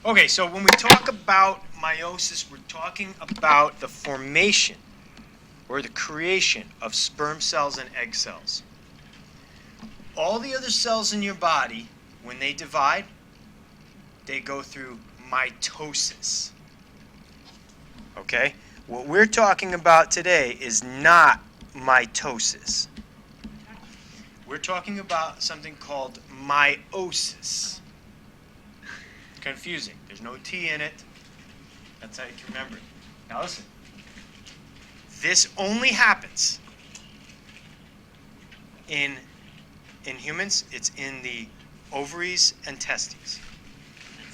Okay, so when we talk about meiosis, we're talking about the formation or the creation of sperm cells and egg cells. All the other cells in your body, when they divide, they go through mitosis. Okay? What we're talking about today is not mitosis. We're talking about something called meiosis. Confusing. There's no T in it. That's how you can remember it. Now listen. This only happens in humans. It's in the ovaries and testes.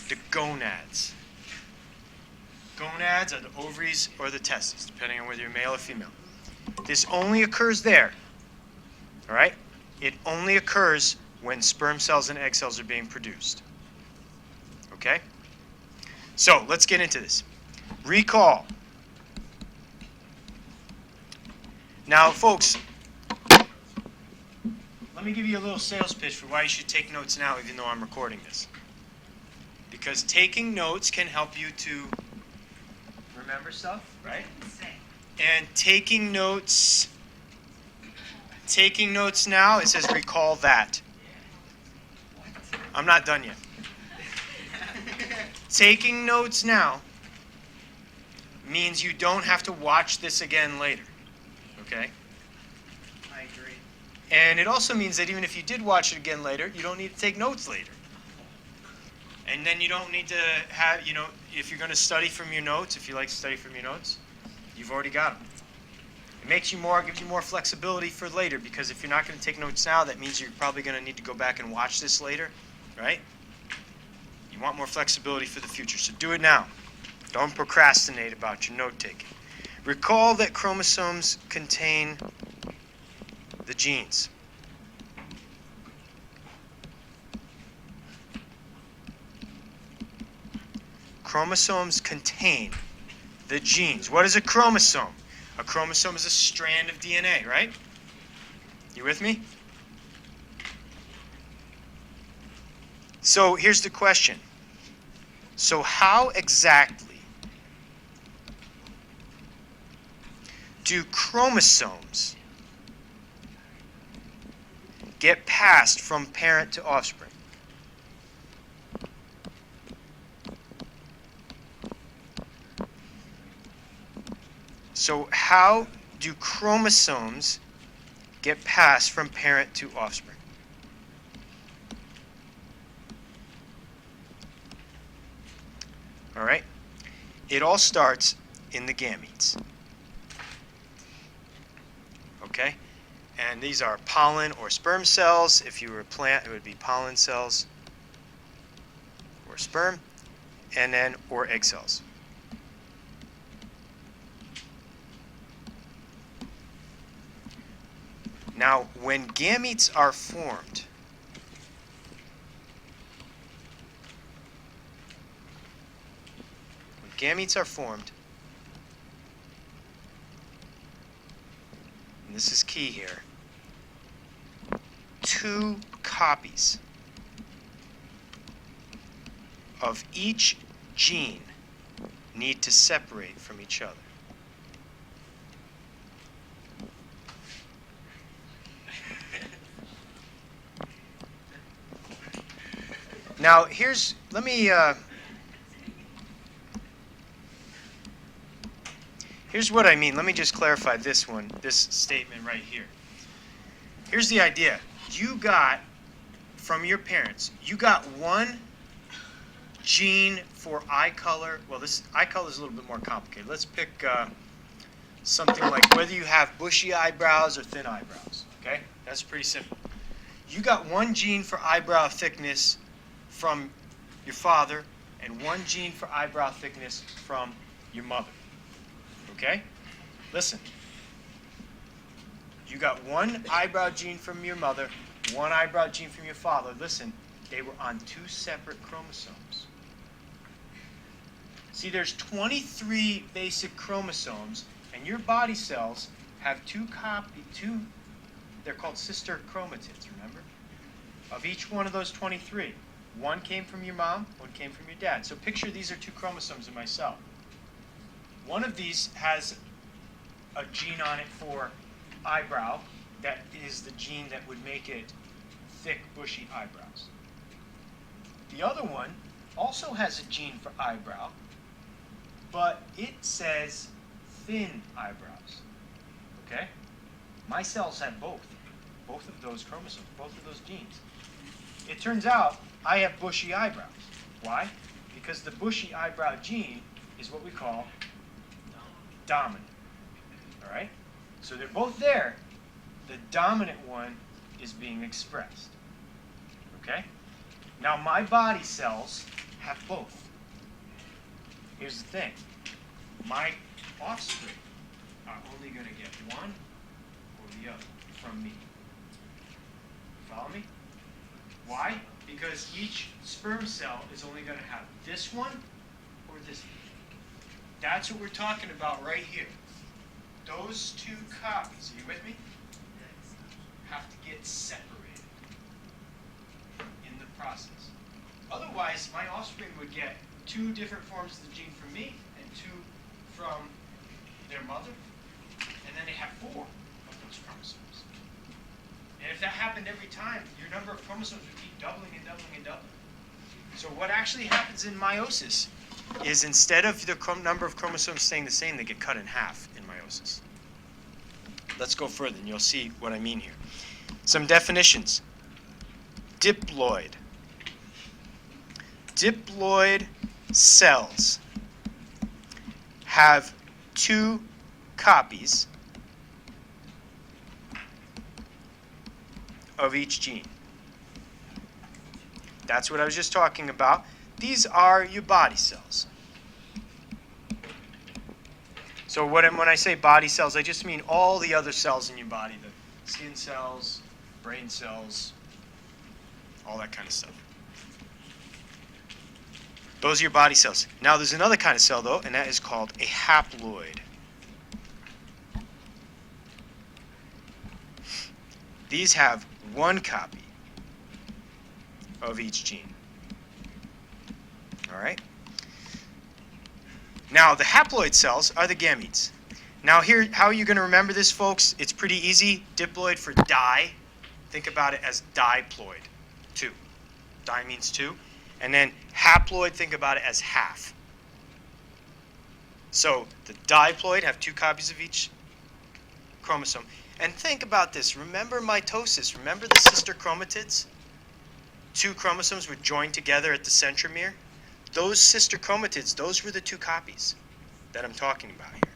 The gonads. Gonads are the ovaries or the testes, depending on whether you're male or female. This only occurs there. All right? It only occurs when sperm cells and egg cells are being produced. Okay? So, let's get into this. Recall. Now, folks, let me give you a little sales pitch for why you should take notes now, even though I'm recording this. Because taking notes can help you to remember stuff, right? And taking notes now, it says recall that. I'm not done yet. Taking notes now means you don't have to watch this again later. Okay? I agree. And it also means that even if you did watch it again later, you don't need to take notes later. And then you don't need to have, if you're going to study from your notes, if you like to study from your notes, you've already got them. It gives you more flexibility for later, because if you're not going to take notes now, that means you're probably going to need to go back and watch this later, right? You want more flexibility for the future, so do it now. Don't procrastinate about your note-taking. Recall that chromosomes contain the genes. Chromosomes contain the genes. What is a chromosome? A chromosome is a strand of DNA, right? You with me? So here's the question. So how exactly do chromosomes get passed from parent to offspring? So how do chromosomes get passed from parent to offspring? All right? It all starts in the gametes. Okay? And these are pollen or sperm cells. If you were a plant, it would be pollen cells or sperm, and then or egg cells. Now, when gametes are formed, and this is key here, 2 copies of each gene need to separate from each other. Now, here's what I mean. Let me just clarify this statement right here. Here's the idea. You got, from your parents, you got one gene for eye color. Well, this eye color is a little bit more complicated. Let's pick something like whether you have bushy eyebrows or thin eyebrows. Okay? That's pretty simple. You got one gene for eyebrow thickness from your father and one gene for eyebrow thickness from your mother. Okay? Listen. You got one eyebrow gene from your mother, one eyebrow gene from your father. Listen, they were on 2 separate chromosomes. See, there's 23 basic chromosomes, and your body cells have 2, they're called sister chromatids, remember? Of each one of those 23. One came from your mom, one came from your dad. So picture these are two chromosomes in my cell. One of these has a gene on it for eyebrow. That is the gene that would make it thick, bushy eyebrows. The other one also has a gene for eyebrow, but it says thin eyebrows. Okay? My cells have both of those chromosomes, both of those genes. It turns out I have bushy eyebrows. Why? Because the bushy eyebrow gene is what we call dominant. All right? So they're both there. The dominant one is being expressed. Okay? Now my body cells have both. Here's the thing. My offspring are only going to get one or the other from me. Follow me? Why? Because each sperm cell is only going to have this one or this one. That's what we're talking about right here. Those two copies, are you with me? Have to get separated in the process. Otherwise, my offspring would get two different forms of the gene from me and two from their mother, and then they have four of those chromosomes. And if that happened every time, your number of chromosomes would keep doubling and doubling and doubling. So what actually happens in meiosis is instead of the number of chromosomes staying the same, they get cut in half in meiosis. Let's go further, and you'll see what I mean here. Some definitions. Diploid. Diploid cells have two copies of each gene. That's what I was just talking about. These are your body cells. So when I say body cells, I just mean all the other cells in your body, the skin cells, brain cells, all that kind of stuff. Those are your body cells. Now there's another kind of cell, though, and that is called a haploid. These have one copy of each gene. All right? Now, the haploid cells are the gametes. Now, here, how are you going to remember this, folks? It's pretty easy. Diploid for di. Think about it as diploid, two. Di means two. And then haploid, think about it as half. So the diploid have two copies of each chromosome. And think about this. Remember mitosis. Remember the sister chromatids? Two chromosomes were joined together at the centromere. Those sister chromatids, those were the two copies that I'm talking about here.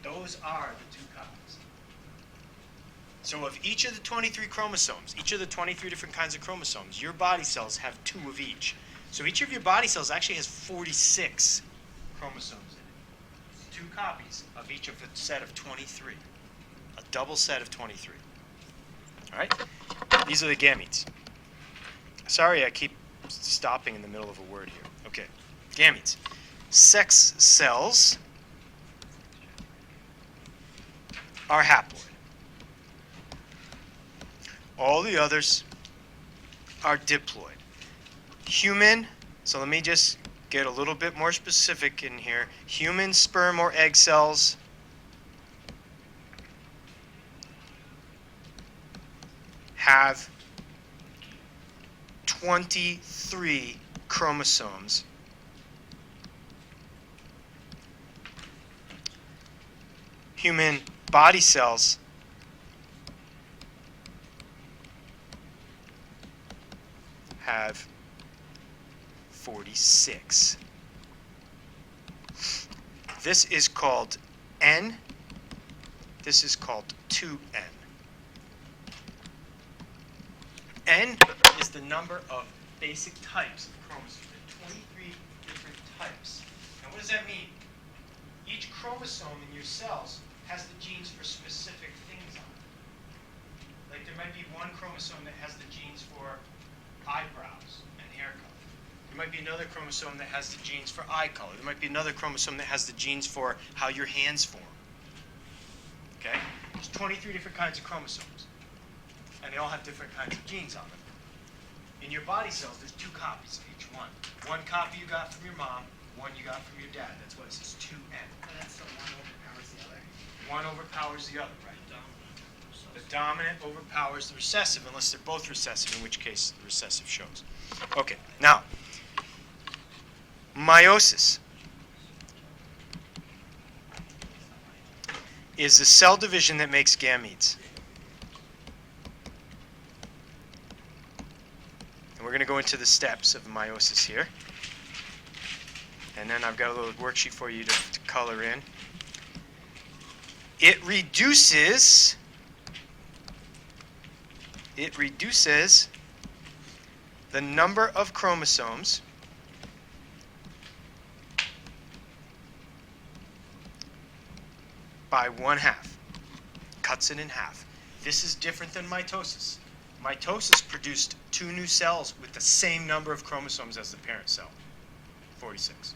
Those are the two copies. So of each of the 23 chromosomes, each of the 23 different kinds of chromosomes, your body cells have two of each. So each of your body cells actually has 46 chromosomes in it. Two copies of each of the set of 23. A double set of 23. All right? These are the gametes. Sorry, I keep stopping in the middle of a word here. Okay, gametes. Sex cells are haploid. All the others are diploid. Human, so let me just get a little bit more specific in here. Human sperm or egg cells have 23 chromosomes. Human body cells have 46. This is called N. This is called 2N. N is the number of basic types of chromosomes. There are 23 different types. Now what does that mean? Each chromosome in your cells has the genes for specific things on it. Like there might be one chromosome that has the genes for eyebrows and hair color. There might be another chromosome that has the genes for eye color. There might be another chromosome that has the genes for how your hands form. Okay? There's 23 different kinds of chromosomes. And they all have different kinds of genes on them. In your body cells, there's 2 copies of each one. One copy you got from your mom, one you got from your dad. That's why it says 2N. And that's the one overpowers the other. One overpowers the other, right? The dominant overpowers the recessive, unless they're both recessive, in which case the recessive shows. Okay, now, meiosis is the cell division that makes gametes. And we're going to go into the steps of meiosis here. And then I've got a little worksheet for you to color in. It reduces the number of chromosomes by 1/2. Cuts it in half. This is different than mitosis. Mitosis produced 2 new cells with the same number of chromosomes as the parent cell, 46.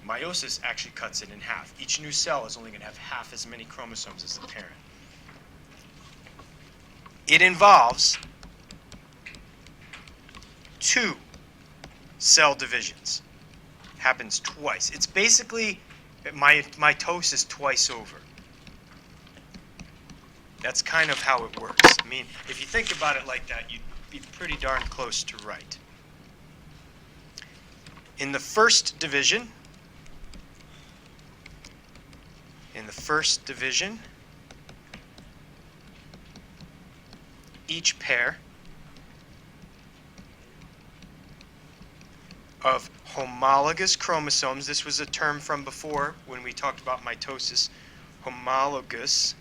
Meiosis actually cuts it in half. Each new cell is only going to have half as many chromosomes as the parent. It involves 2 cell divisions. Happens twice. It's basically mitosis twice over. That's kind of how it works. I mean, if you think about it like that, you'd be pretty darn close to right. In the first division, each pair of homologous chromosomes, this was a term from before when we talked about mitosis, homologous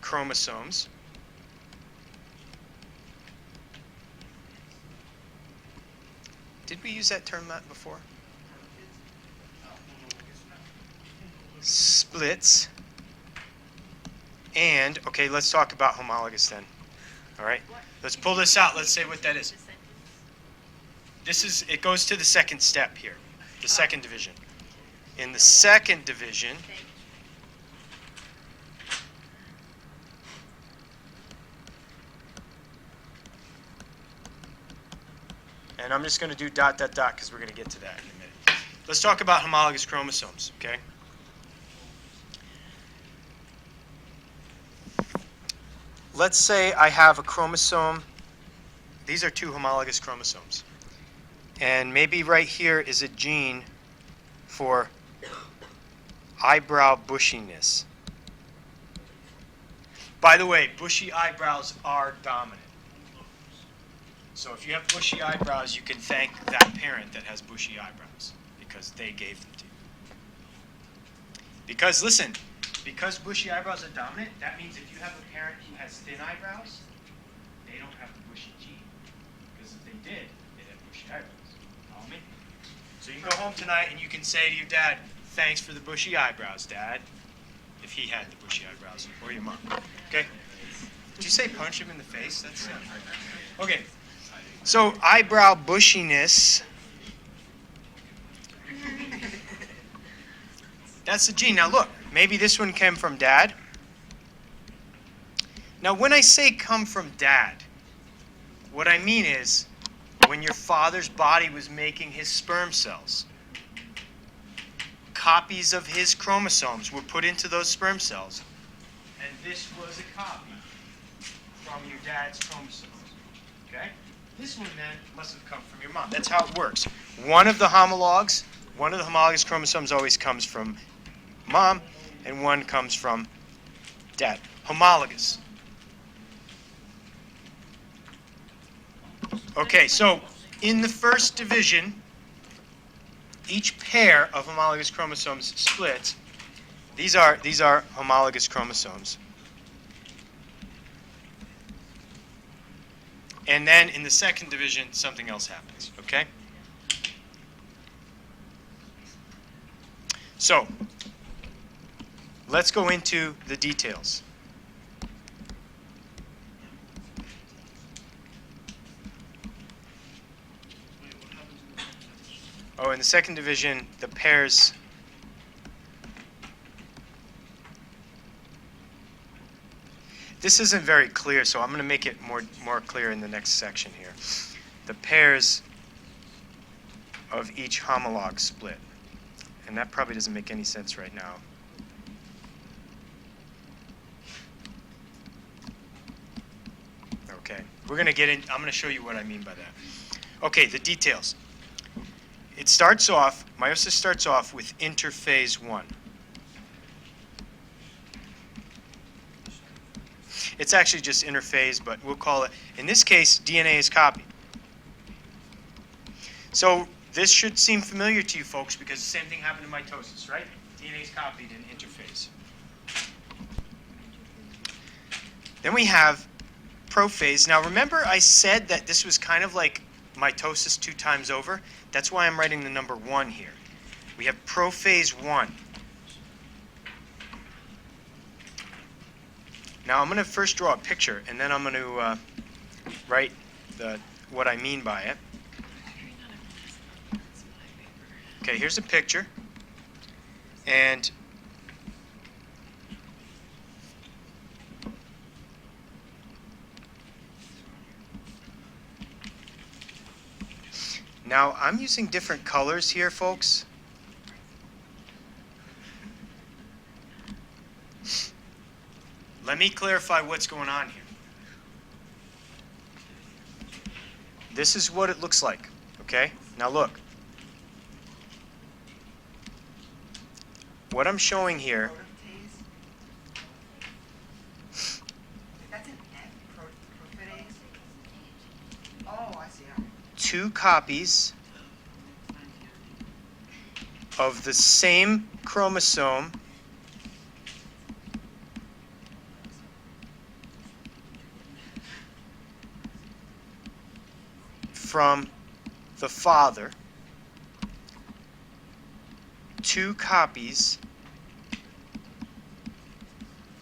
chromosomes Did we use that term before? Splits. And, okay, let's talk about homologous then. All right? Let's pull this out. Let's say what that is. It goes to the second step here, the second division. In the second division, and I'm just going to do ... because we're going to get to that in a minute. Let's talk about homologous chromosomes, okay? Let's say I have a chromosome. These are 2 homologous chromosomes. And maybe right here is a gene for eyebrow bushiness. By the way, bushy eyebrows are dominant. So if you have bushy eyebrows, you can thank that parent that has bushy eyebrows because they gave them to you. Because, listen, because bushy eyebrows are dominant, that means if you have a parent who has thin eyebrows, they don't have the bushy gene. Because if they did, they'd have bushy eyebrows. Follow me? So you can go home tonight and you can say to your dad, thanks for the bushy eyebrows, Dad, if he had the bushy eyebrows, or your mom. Okay? Did you say punch him in the face? That's okay. So eyebrow bushiness, that's the gene. Now look, maybe this one came from Dad. Now when I say come from Dad, what I mean is when your father's body was making his sperm cells, copies of his chromosomes were put into those sperm cells, and this was a copy from your dad's chromosomes. Okay? This one then must have come from your mom. That's how it works. One of the homologous chromosomes always comes from mom, and one comes from dad. Homologous. Okay, so in the first division, each pair of homologous chromosomes splits. These are homologous chromosomes. And then in the second division, something else happens, okay? So, let's go into the details. Oh, in the second division, the pairs... This isn't very clear, so I'm going to make it more clear in the next section here. The pairs of each homolog split. And that probably doesn't make any sense right now. Okay, we're going to get in. I'm going to show you what I mean by that. Okay, the details. It starts off, meiosis starts off with interphase 1. It's actually just interphase, but we'll call it, in this case, DNA is copied. So this should seem familiar to you folks because the same thing happened in mitosis, right? DNA is copied in interphase. Then we have prophase. Now remember I said that this was kind of like mitosis 2 times over? That's why I'm writing the number 1 here. We have prophase 1. Now I'm going to first draw a picture, and then I'm going to write what I mean by it. Okay, here's a picture. And now I'm using different colors here, folks. Let me clarify what's going on here. This is what it looks like, okay? Now look. What I'm showing here, That's an F, prophase? Oh, I see. 2 copies of the same chromosome from the father, 2 copies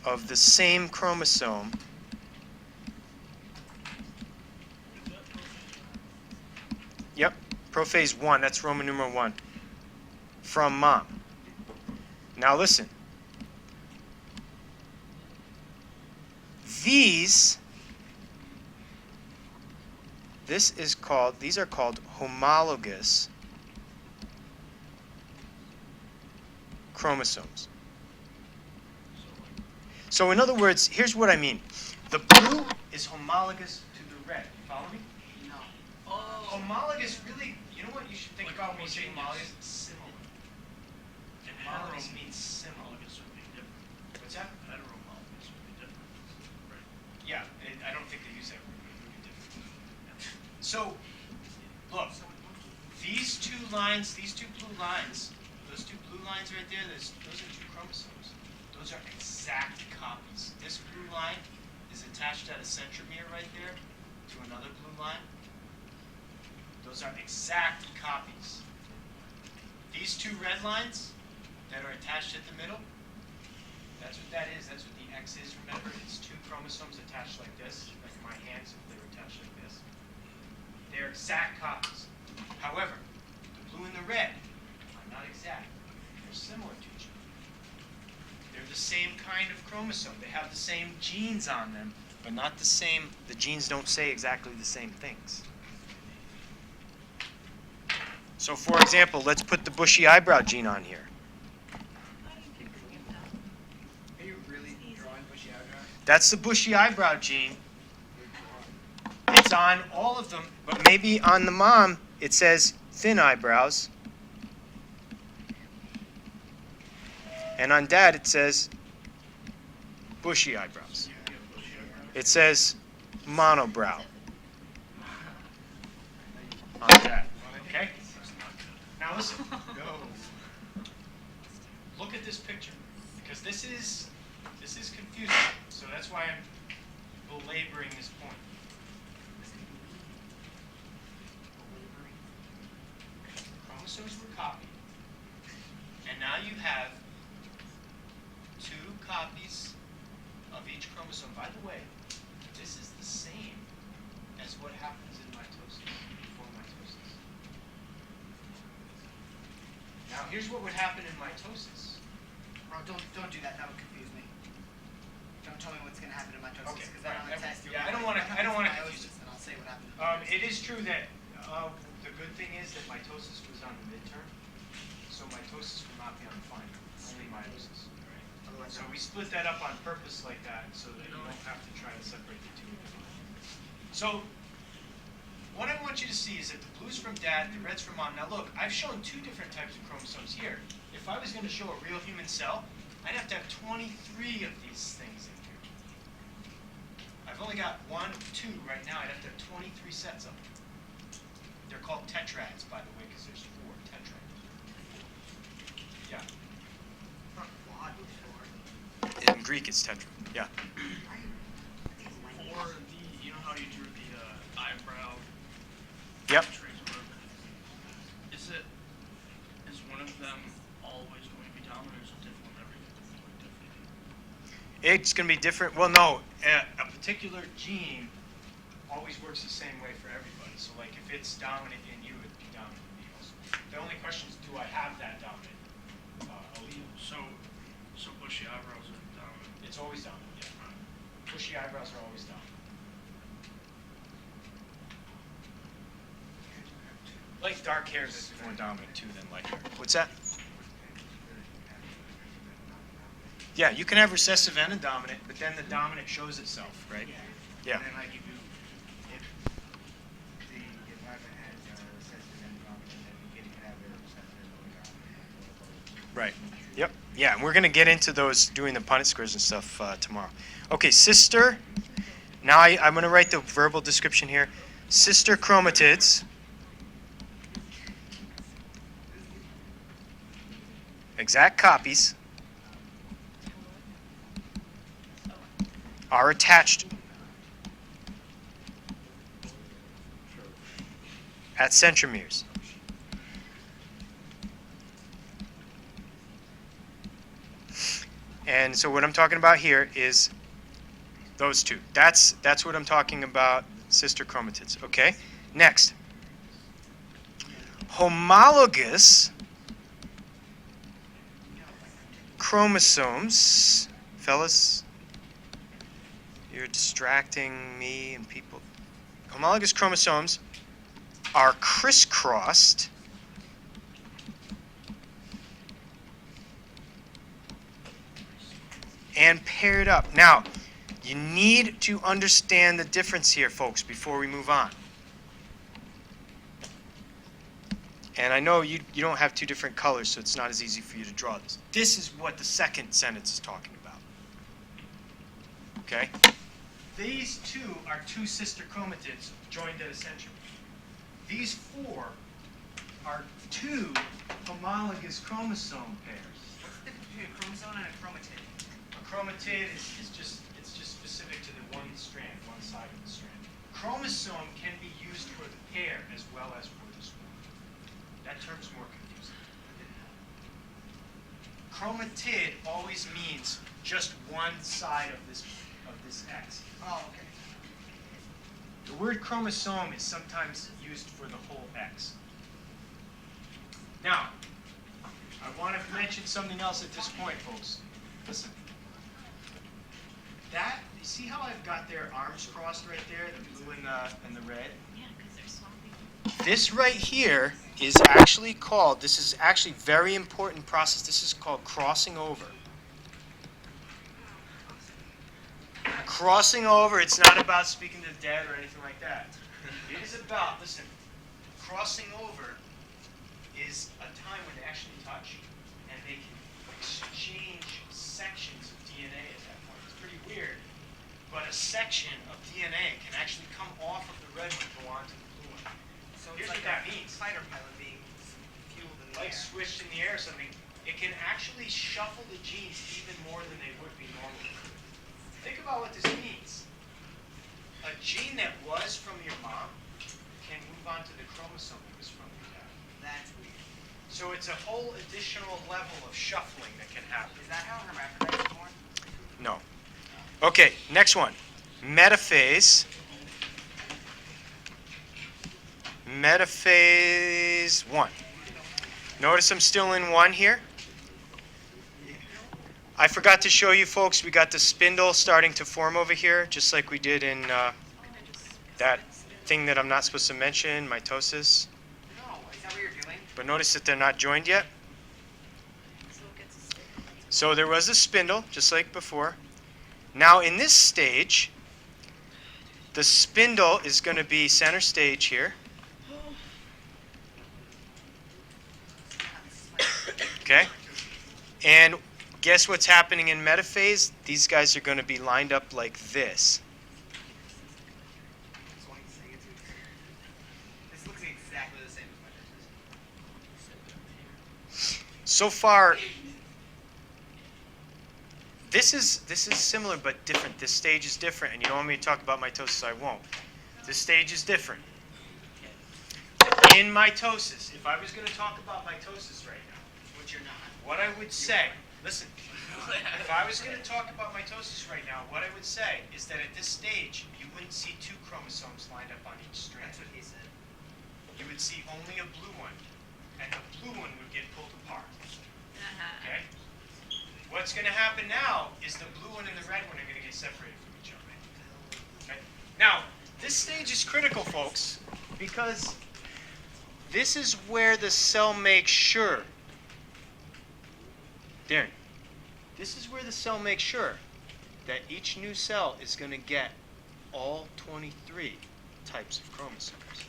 of the same chromosome Yep, prophase 1, that's Roman numeral 1, from mom. Now listen. These are called homologous chromosomes. So in other words, here's what I mean. The blue is homologous to the red. Follow me? No. Homologous really, you know what you should think about when you say homologous? Similar. And Homologous means similar. heterologous would be different. What's that? Heterologous would be different. Right. Yeah, I don't think they use that word. It would be different. So, look, these 2 lines, these 2 blue lines, those 2 blue lines right there, those are 2 chromosomes. Those are exact copies. This blue line is attached at a centromere right there to another blue line. Those are exact copies. These 2 red lines that are attached at the middle, that's what that is. That's what the X is. Remember, it's 2 chromosomes attached like this, like my hands if they were attached like this. They're exact copies. However, the blue and the red are not exact. They're similar to each other. They're the same kind of chromosome. They have the same genes on them, but not the same. The genes don't say exactly the same things. So for example, let's put the bushy eyebrow gene on here. Are you really drawing bushy eyebrow? That's the bushy eyebrow gene. It's on all of them, but maybe on the mom it says thin eyebrows. And on dad it says bushy eyebrows. It says monobrow on dad. Okay? Now listen. Look at this picture, because this is confusing. So that's why I'm belaboring this point. Chromosomes were copied, and now you have 2 copies of each chromosome. By the way, this is the same as what happens in mitosis, before mitosis. Now here's what would happen in mitosis. Bro, don't do that. That would confuse me. don't tell me what's gonna happen to mitosis, Okay, because then on the right. test, Yeah, I don't wanna confuse it. And I'll say what happened. It is true that the good thing is that mitosis was on the midterm, so mitosis will not be on the final, only meiosis. Right? So we split that up on purpose like that so that you don't have to try to separate the two. So what I want you to see is that the blue's from dad, the red's from mom. Now look, I've shown two different types of chromosomes here. If I was going to show a real human cell, I'd have to have 23 of these things in here. I've only got 1, 2 right now. I'd have to have 23 sets of them. They're called tetrads, by the way, because there's 4 tetrads. Yeah. Quad before. In Greek, it's tetra. Yeah. Or you know how you drew the eyebrow Yep. trace or whatever? Is one of them always going to be dominant, or is it different with everything? It's going to be different. Well, no, a particular gene always works the same way for everybody. So, like, if it's dominant in you, it'd be dominant in me also. The only question is, do I have that dominant allele? So bushy eyebrows are dominant. It's always dominant, yeah. Bushy eyebrows are always dominant. Like dark hair is more dominant too than light hair. What's that? Yeah, you can have recessive and a dominant, but then the dominant shows itself, right? Yeah. And then like if the environment has recessive and dominant, then you can have a recessive or dominant. Right. Yep. Yeah, and we're going to get into those doing the Punnett squares and stuff tomorrow. Okay, sister. Now I'm going to write the verbal description here. Sister chromatids exact copies are attached at centromeres. And so what I'm talking about here is those two. That's what I'm talking about, sister chromatids. Okay? Next. Homologous chromosomes. Fellas, you're distracting me and people. Homologous chromosomes are crisscrossed and paired up. Now, you need to understand the difference here, folks, before we move on. And I know you don't have two different colors, so it's not as easy for you to draw this. This is what the second sentence is talking about. Okay? These two are two sister chromatids joined at a centromere. These 4 are 2 homologous chromosome pairs. What's the difference between a chromosome and a chromatid? A chromatid is just specific to the one strand, one side of the strand. Chromosome can be used for the pair as well as for the spore. That term's more confusing. Chromatid always means just one side of this X. Oh, okay. The word chromosome is sometimes used for the whole X. Now, I want to mention something else at this point, folks. Listen. That, you see how I've got their arms crossed right there, the blue and the red? Yeah, because they're swapping. This right here is actually called, this is actually a very important process. This is called crossing over. Crossing over, it's not about speaking to the dead or anything like that. It is about, listen, crossing over is a time when they actually touch and they can exchange sections of DNA at that point. It's pretty weird, but a section of DNA can actually come off of the red one and go onto the blue one. So Here's it's like what that a means. fighter pilot being fueled in the Like air. switched in the air or something, it can actually shuffle the genes even more than they would be normally. Think about what this means. A gene that was from your mom can move on to the chromosome that was from your dad. That's weird. So it's a whole additional level of shuffling that can happen. Is that how hermaphrodites are born? No. Okay, next one. Metaphase. Metaphase 1. Notice I'm still in 1 here. I forgot to show you folks, we got the spindle starting to form over here, just like we did in that thing that I'm not supposed to mention, mitosis. No, is that what you're doing? But notice that they're not joined yet. So it gets a stick. So there was a spindle, just like before. Now in this stage, the spindle is going to be center stage here. Okay? And guess what's happening in metaphase? These guys are going to be lined up like this. Just wanted to say it too. This looks exactly the same as mitosis. So far, this is similar but different. This stage is different, and you don't want me to talk about mitosis, I won't. This stage is different. In mitosis, if I was going to talk about mitosis right now, Which you're not. what I would say, listen, if I was going to talk about mitosis right now, what I would say is that at this stage, you wouldn't see two chromosomes lined up on each strand. That's what he said. You would see only a blue one, and the blue one would get pulled apart. Okay? What's going to happen now is the blue one and the red one are going to get separated from each other. Okay? Now, this stage is critical, folks, because this is where the cell makes sure. Darren, this is where the cell makes sure that each new cell is going to get all 23 types of chromosomes.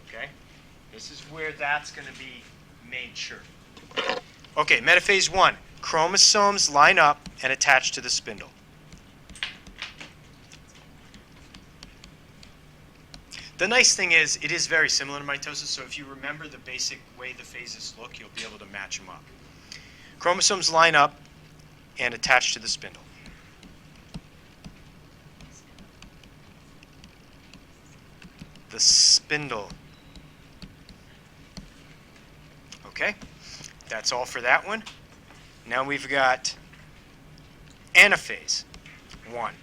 Okay? This is where that's going to be made sure. Okay, metaphase 1. Chromosomes line up and attach to the spindle. The nice thing is, it is very similar to mitosis, so if you remember the basic way the phases look, you'll be able to match them up. Chromosomes line up and attach to the spindle. The spindle. Okay, that's all for that one. Now we've got anaphase 1.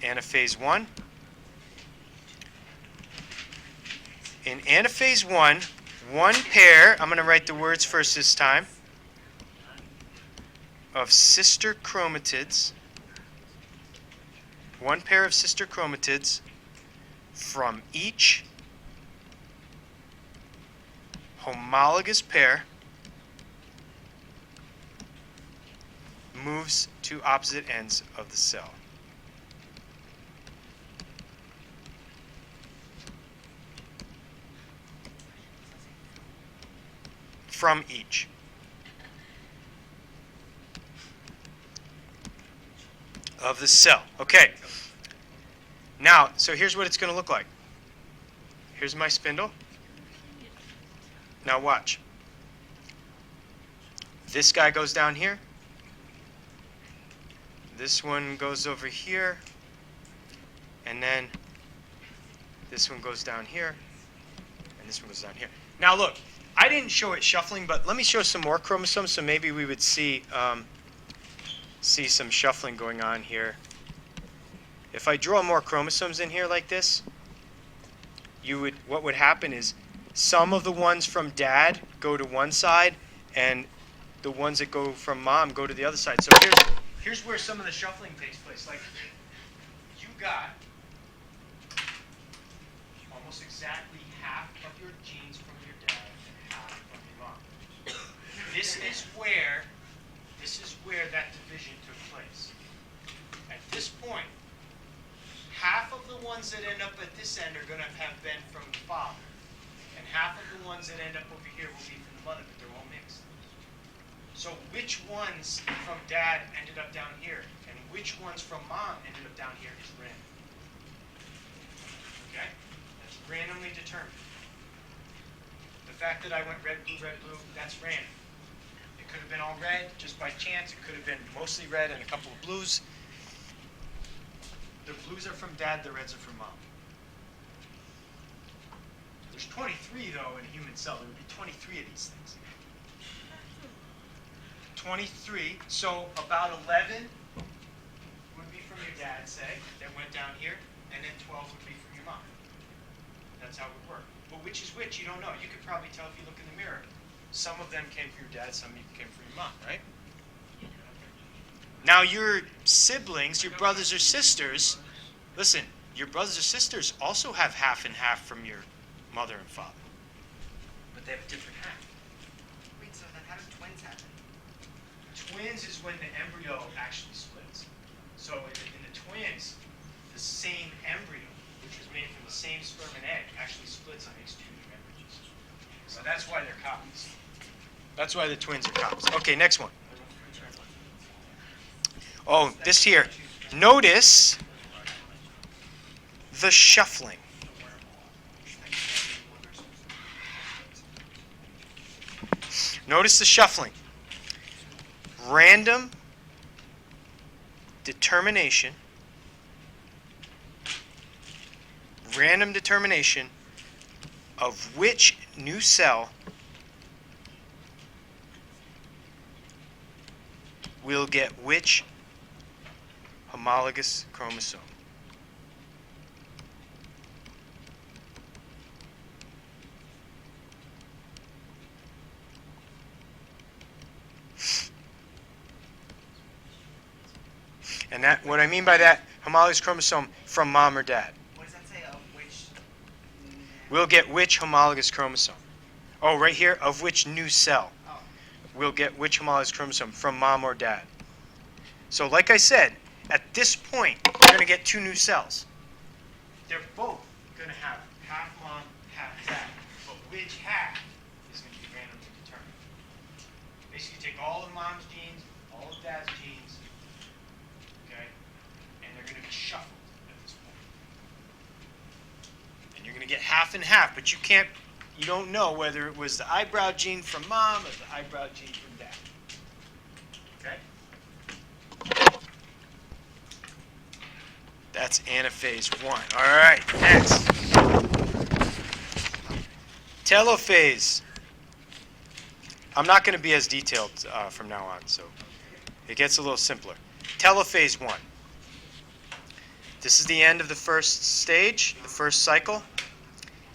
Anaphase 1. In anaphase 1, one pair, I'm going to write the words first this time, of sister chromatids, one pair of sister chromatids from each homologous pair moves to opposite ends of the cell. From each. Of the cell. Okay. Now, so here's what it's going to look like. Here's my spindle. Now watch. This guy goes down here. This one goes over here. And then this one goes down here. And this one goes down here. Now look, I didn't show it shuffling, but let me show some more chromosomes so maybe we would see some shuffling going on here. If I draw more chromosomes in here like this, what would happen is some of the ones from dad go to one side and the ones that go from mom go to the other side. So here's where some of the shuffling takes place. Like you got almost exactly half of your genes from your dad and half from your mom. This is where that division took place. At this point, half of the ones that end up at this end are going to have been from the father, and half of the ones that end up over here will be from the mother, but they're all mixed. So which ones from dad ended up down here, and which ones from mom ended up down here is random. Okay? That's randomly determined. The fact that I went red, blue, that's random. It could have been all red just by chance. It could have been mostly red and a couple of blues. The blues are from dad, the reds are from mom. There's 23, though, in a human cell. There would be 23 of these things. 23. So about 11 would be from your dad, say, that went down here, and then 12 would be from your mom. That's how it would work. But which is which, you don't know. You could probably tell if you look in the mirror. Some of them came from your dad, some of them came from your mom, right? Now your siblings, your brothers or sisters, listen, your brothers or sisters also have half and half from your mother and father. But they have a different half. Wait, so then how do twins happen? Twins is when the embryo actually splits. So in the twins, the same embryo, which was made from the same sperm and egg, actually splits and makes two new embryos. So that's why they're copies. That's why the twins are copies. Okay, next one. Oh, this here. Notice the shuffling. Notice the shuffling. Random determination. Random determination of which new cell will get which homologous chromosome. And that, what I mean by that, homologous chromosome from mom or dad. What does that say of which? We'll get which homologous chromosome. Oh, right here, of which new cell. Oh. We'll get which homologous chromosome from mom or dad. So like I said, at this point, you're going to get two new cells. They're both going to have half mom, half dad. But which half is going to be randomly determined. Basically, you take all of mom's genes, all of dad's genes, okay, and they're going to be shuffled at this point. And you're going to get half and half, but you don't know whether it was the eyebrow gene from mom or the eyebrow gene from dad. Okay? That's anaphase 1. All right, next. Telophase. I'm not going to be as detailed from now on, so it gets a little simpler. Telophase 1. This is the end of the first stage, the first cycle.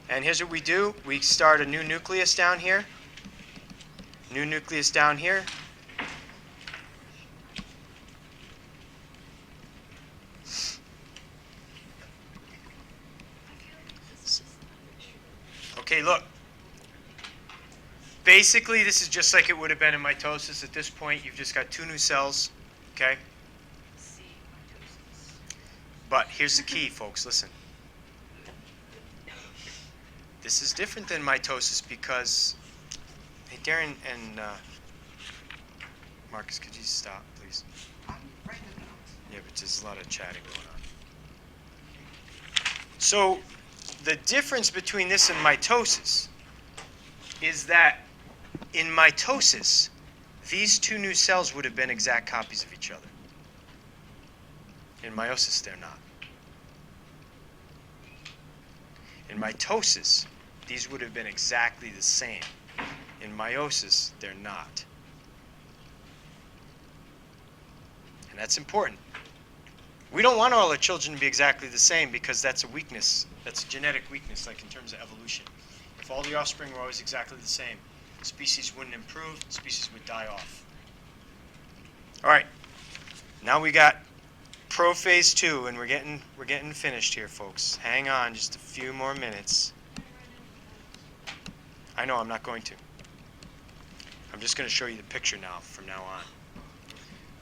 And here's what we do. We start a new nucleus down here. New nucleus down here. Okay, look. Basically, this is just like it would have been in mitosis. At this point, you've just got two new cells, okay? C, mitosis. But here's the key, folks. Listen. This is different than mitosis because, hey, Darren and Marcus, could you stop, please? I'm writing the notes. Yeah, but there's a lot of chatting going on. So, the difference between this and mitosis is that in mitosis, these two new cells would have been exact copies of each other. In meiosis, they're not. In mitosis, these would have been exactly the same. In meiosis, they're not. And that's important. We don't want all our children to be exactly the same because that's a weakness. That's a genetic weakness, like in terms of evolution. If all the offspring were always exactly the same, species wouldn't improve, species would die off. All right, now we got prophase 2, and we're getting finished here, folks. Hang on, just a few more minutes. I know, I'm not going to. I'm just going to show you the picture now, from now on.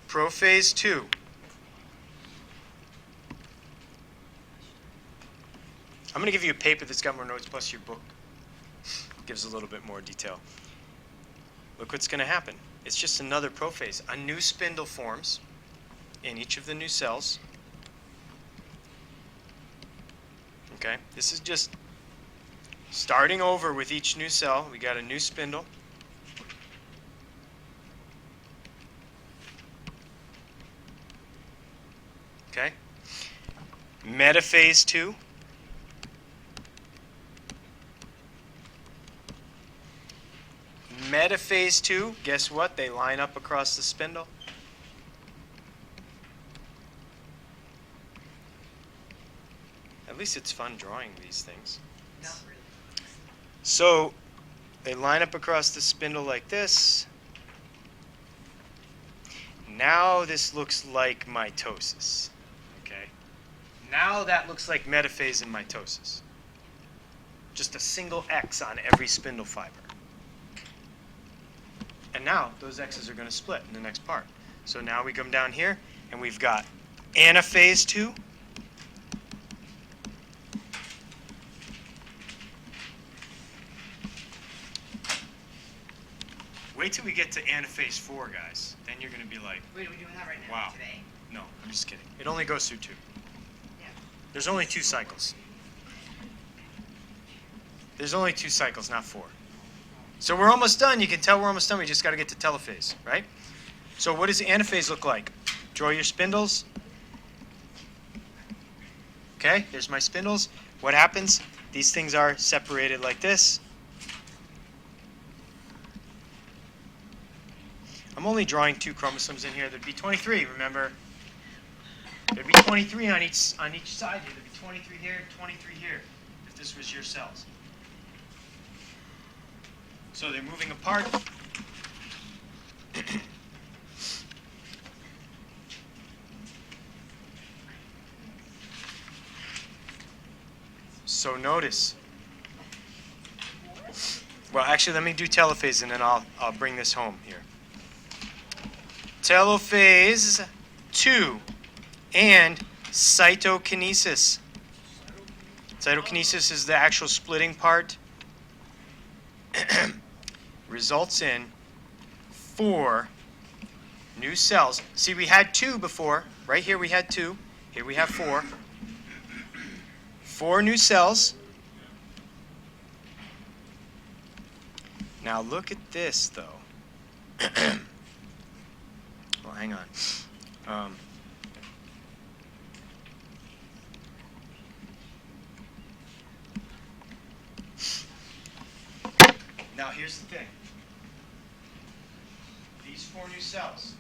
Prophase 2. I'm going to give you a paper that's got more notes, plus your book gives a little bit more detail. Look what's going to happen. It's just another prophase. A new spindle forms in each of the new cells. Okay, this is just starting over with each new cell. We got a new spindle. Okay, metaphase 2. Metaphase 2, guess what? They line up across the spindle. At least it's fun drawing these things. Not really. So, They line up across the spindle like this. Now this looks like mitosis. Okay? Now that looks like metaphase and mitosis. Just a single X on every spindle fiber. And now those X's are going to split in the next part. So now we come down here and we've got anaphase 2. Wait till we get to anaphase 4, guys. Then you're going to be like, Wait, are we doing that right now, wow. today? No, I'm just kidding. It only goes through 2. Yeah. There's only 2 cycles. There's only 2 cycles, not 4. So we're almost done. You can tell we're almost done. We just got to get to telophase, right? So what does anaphase look like? Draw your spindles. Okay, there's my spindles. What happens? These things are separated like this. I'm only drawing 2 chromosomes in here. There'd be 23, remember? There'd be 23 on each side here. There'd be 23 here, 23 here, if this was your cells. So they're moving apart. So notice. Well, actually, let me do telophase, and then I'll bring this home here. Telophase 2 and cytokinesis. Cytokinesis is the actual splitting part. Results in 4 new cells. See, we had 2 before. Right here we had 2. Here we have 4. 4 new cells. Now look at this, though. Well, hang on. Now here's the thing. These 4 new cells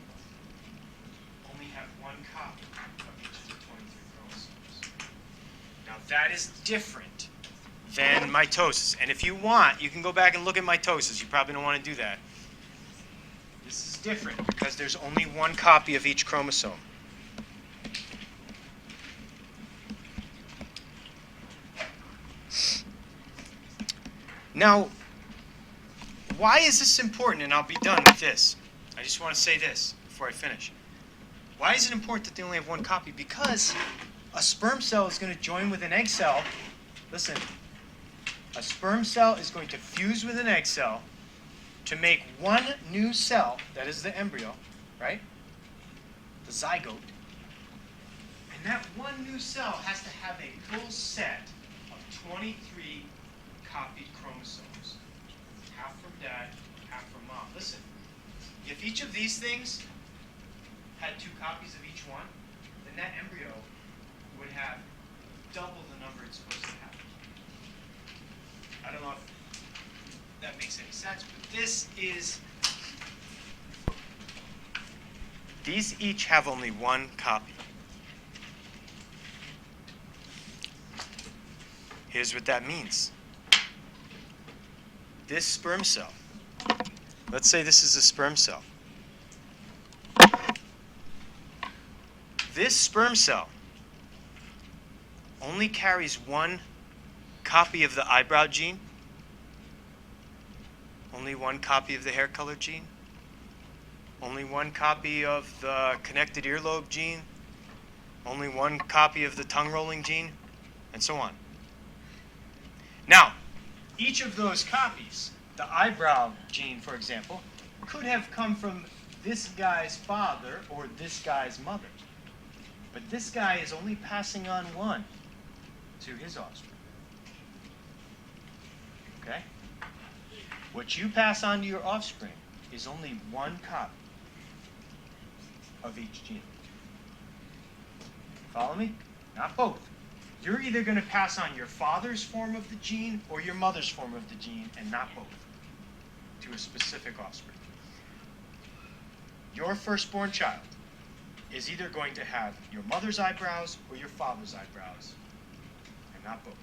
only have 1 copy of each of the 23 chromosomes. Now that is different than mitosis. And if you want, you can go back and look at mitosis. You probably don't want to do that. This is different because there's only 1 copy of each chromosome. Now, why is this important? And I'll be done with this. I just want to say this before I finish. Why is it important that they only have 1 copy? Because a sperm cell is going to join with an egg cell. Listen, a sperm cell is going to fuse with an egg cell to make 1 new cell, that is the embryo, right? The zygote. And that 1 new cell has to have a full set of 23 copied chromosomes. Half from dad, half from mom. Listen, if each of these things had 2 copies of each one, then that embryo would have double the number it's supposed to have. I don't know if that makes any sense, but these each have only 1 copy. Here's what that means. This sperm cell, let's say this is a sperm cell. This sperm cell only carries 1 copy of the eyebrow gene, only 1 copy of the hair color gene, only 1 copy of the connected earlobe gene, only 1 copy of the tongue rolling gene, and so on. Now, each of those copies, the eyebrow gene, for example, could have come from this guy's father or this guy's mother. But this guy is only passing on 1 to his offspring. Okay? What you pass on to your offspring is only 1 copy of each gene. Follow me? Not both. You're either going to pass on your father's form of the gene or your mother's form of the gene, and not both, to a specific offspring. Your firstborn child is either going to have your mother's eyebrows or your father's eyebrows, and not both.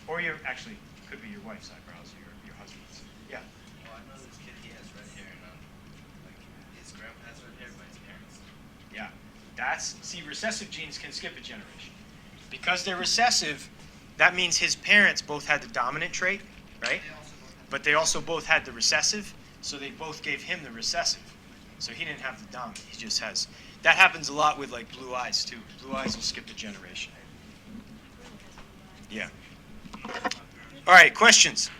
Or your, actually, Could be your wife's eyebrows or your husband's. Yeah. Well, I know this kid, he has red hair, and like, his grandpa has red hair, but his parents. Yeah. See, recessive genes can skip a generation. Because they're recessive, that means his parents both had the dominant trait, right? But they also both had the recessive, so they both gave him the recessive. So he didn't have the dominant, he just has. That happens a lot with like blue eyes too. Blue eyes will skip a generation. Yeah. All right, questions?